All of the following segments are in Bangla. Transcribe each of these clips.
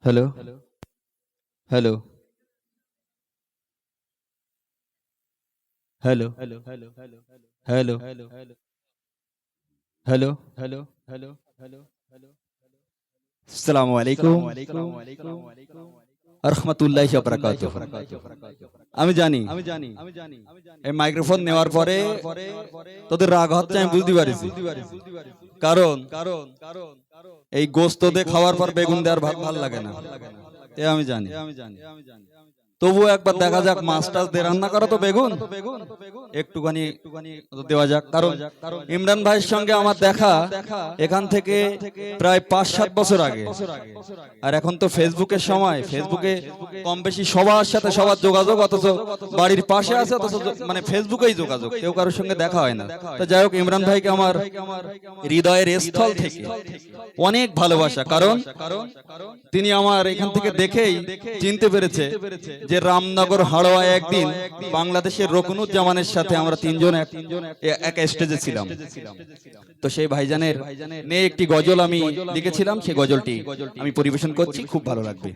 Hello hello hello hello hello hello अस्सलामु अलैकुम रहमतुल्लाहि व बाराकातुहू। আমি জানি এই মাইক্রোফোন নেওয়ার পরে তোদের রাগ হচ্ছে, আমি বুঝতে পারছি। কারণ এই গোস্ত দিয়ে খাওয়ার পর বেগুন দেওয়ার ভাত ভালো লাগে না, এ আমি জানি। তবুও একবার দেখা যাক, মাছ টাছ দিয়ে রান্না করো তো বেগুন একটুখানি দেওয়া যাক। কারণ ইমরান ভাইয়ের সঙ্গে আমার দেখা এখান থেকে প্রায় 5-7 বছর আগে। আর এখন তো ফেসবুকের সময়, ফেসবুকে কম বেশি সবার সাথে সবার যোগাযোগ, অথচ বাড়ির পাশে আছে, অথচ মানে ফেসবুকেই যোগাযোগ, কেউ কারোর সঙ্গে দেখা হয় না। তো যাই হোক, ইমরান ভাইকে আমার হৃদয়ের স্থল থেকে অনেক ভালোবাসা। কারণ তিনি আমার এখান থেকে দেখেই চিনতে পেরেছে যে রামনগর হাড়োয়ায় একদিন বাংলাদেশের রকুনুজ্জামানের সাথে আমরা তিনজন এক স্টেজে ছিলাম। তো সেই ভাইজানের নিয়ে একটি গজল আমি লিখেছিলাম, সেই গজলটি আমি পরিবেশন করছি, খুব ভালো লাগবে।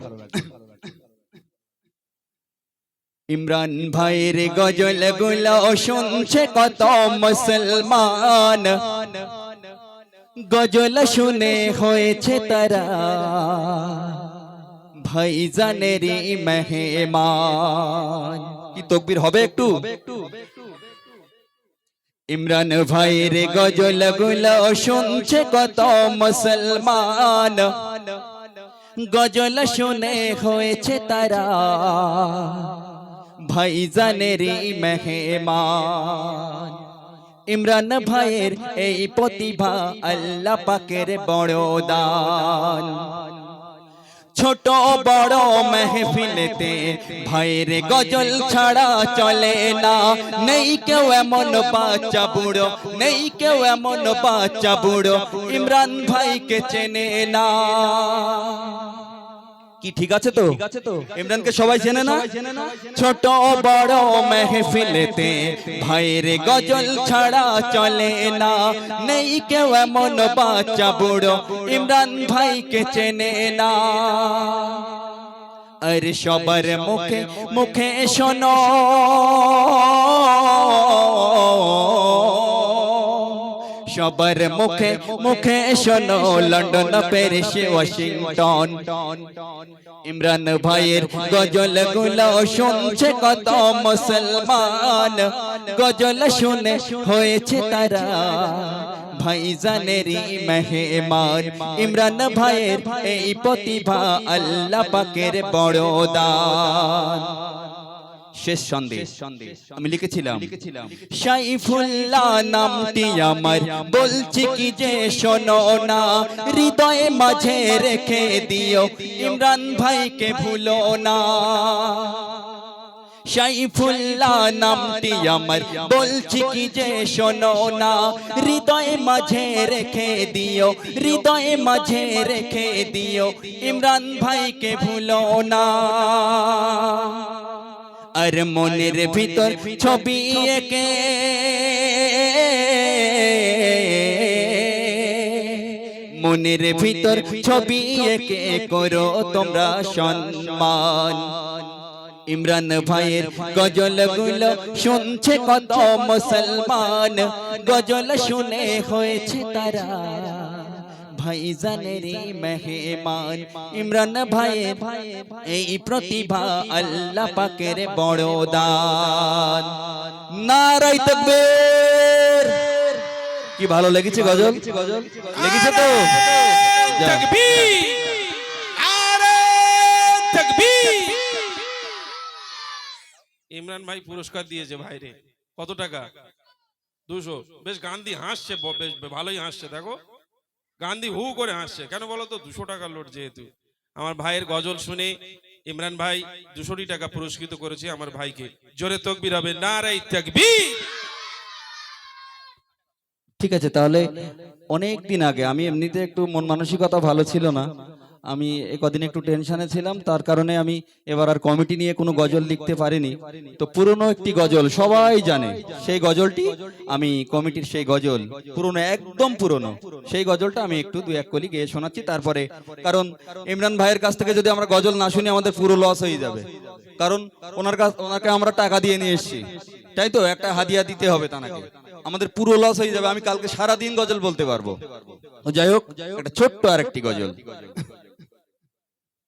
ইমরান ভাইয়ের গজল গুলো শুনছে কত মুসলমান, গজল শুনে হয়েছে তারা ভাইজানের মেহমান। কি তকবীর হবে একটু? ইমরান ভাইয়ের গজল গুলো শুনছে কত মুসলমান, গজল শুনে হয়েছে তারা ভাইজানের মেহমান। ইমরান ভাইয়ের এই প্রতিভা আল্লাহ পাকের বড় দান। ছোট বড় মেহফিলেতে ভাইয়ের গজল ছাড়া চলে না। নেই কেউ এমন বাচ্চা বুড়ো, নেই কেউ এমন বাচ্চা বুড়ো ইমরান ভাইকে চেনে না। কি ঠিক আছে তো? ইমরানকে সবাই চেনে না? ছোট বড় মেহফিলেতে ভাইয়ের গজল ছাড়া চলে না। নেই কেউ এমন বাচ্চা বুড়ো ইমরান ভাইকে চেনে না। আর সবার মুখে মুখে শোনো, সবার মুখে মুখে শোনো, লন্ডন প্যারিস ওয়াশিংটন ইমরান ভাইয়ের গজল গুলো শুনছে কত মুসলমান, গজল শুনে হয়েছে তারা ভাইজানের মেহমান। ইমরান ভাইয়ের এই প্রতিভা আল্লাহ পাকের বড় দান। শেষ সন্দেশ আমি লিখেছিলাম, সাইফুল্লাহ নামটি আমার বলছি কি যে শোনো না, হৃদয়ে মাঝে রেখে দিও ইমরান ভাইকে ভুলো না। সাইফুল্লাহ নামটি আমার বলছি কি যে শোনো না, হৃদয়ে মাঝে রেখে দিও, হৃদয়ে মাঝে রেখে দিও ইমরান ভাইকে ভুলো না। আর মনের ভিতর ছবি এঁকে মনের ভিতর ছবি এঁকে করো তোমরা সম্মান। ইমরান ভাইয়ের গজল গুলো শুনছে কত মুসলমান, গজল শুনে হয়েছে তারা ভাইজানের মেহমান। ইমরান ভাইয়ের এই প্রতিভা আল্লাহ পাকের বড় দান। নারায়ে তাকবীর। কি ভালো লেগেছে গজল? লেগেছে তো? তাকবীর, আরে তাকবীর। ইমরান ভাই পুরস্কার দিয়েছে ভাইরে। কত টাকা? 200। বেশ গান্ধী হাসছে, বেশ ভালোই হাসছে। দেখো গান্ধী হু করে হাসছে কেন বলো তো? 200 টাকার লোট যেহেতু। আমার ভাইয়ের গজল শুনে ইমরান ভাই 200 টাকা পুরস্কৃত করেছে আমার ভাইকে। জোরে তাকবীর হবে, নারায়ে তাকবীর। ঠিক আছে, তাহলে অনেক দিন আগে, আমি এমনিতে একটু মন মানসিকতা ভালো ছিল না, আমি কদিন একটু টেনশনে ছিলাম, তার কারণে আমি এবার আর কমিটি নিয়ে কোনো গজল লিখতে পারিনি। তো পুরনো একটি গজল সবাই জানে, সেই গজলটি আমি কমিটির সেই গজল পুরনো, একদম পুরনো সেই গজলটা আমি একটু দুই এক কলি গেয়ে শোনাচ্ছি। তারপরে কারণ ইমরান ভাইয়ের কাছ থেকে যদি আমরা গজল না শুনি আমাদের পুরো লস হয়ে যাবে, কারণ ওনাকে আমরা টাকা দিয়ে নিয়ে এসেছি, তাই তো একটা হাদিয়া দিতে হবে তানাকে, আমাদের পুরো লস হয়ে যাবে। আমি কালকে সারা দিন গজল বলতে পারবো। যাই হোক, একটা ছোট্ট আরেকটি গজল।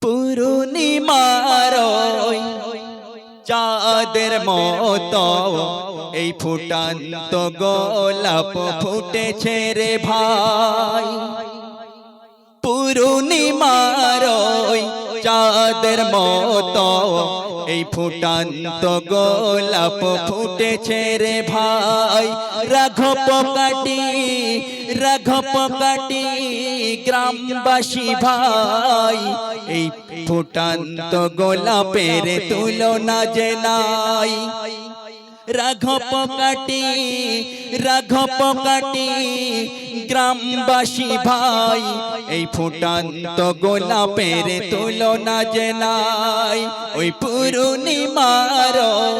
পূর্ণিমার ওই চাঁদের মতো এই ফুটান্ত গোলাপ ফুটেছে রে ভাই, পূর্ণিমার ওই চাঁদের মতো এই ফুটান্ত গোলাপ ফুটেছে রে ভাই। রাঘব কাটি গ্রামবাসী ভাই, এই ফুটান্ত গোলাপের তুলনা যে নাই। রাঘব কাটি গ্রামবাসী ভাই, এই ফুটান্ত গোলাপের তুলনা যে নাই। ওই পূর্ণিমার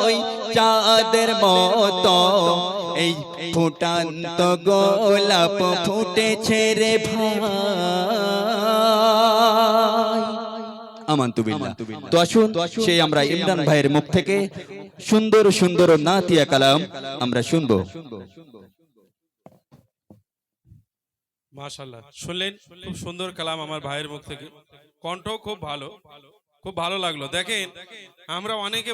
ওই চাঁদের মতো এই ফুটান্ত গোলাপ ফুটেছে রে ভাই। আমানতু বিল্লাহ। তো আসুন সেই আমরা ইমরান ভাইয়ের মুখ থেকে সুন্দর সুন্দর নাতিয়া কালাম আমরা শুনবো। মাশাআল্লাহ, শুনলেন খুব সুন্দর কালাম আমার ভাইয়ের মুখ থেকে, কণ্ঠ খুব ভালো, খুব ভালো লাগলো। দেখেন আমরা অনেকে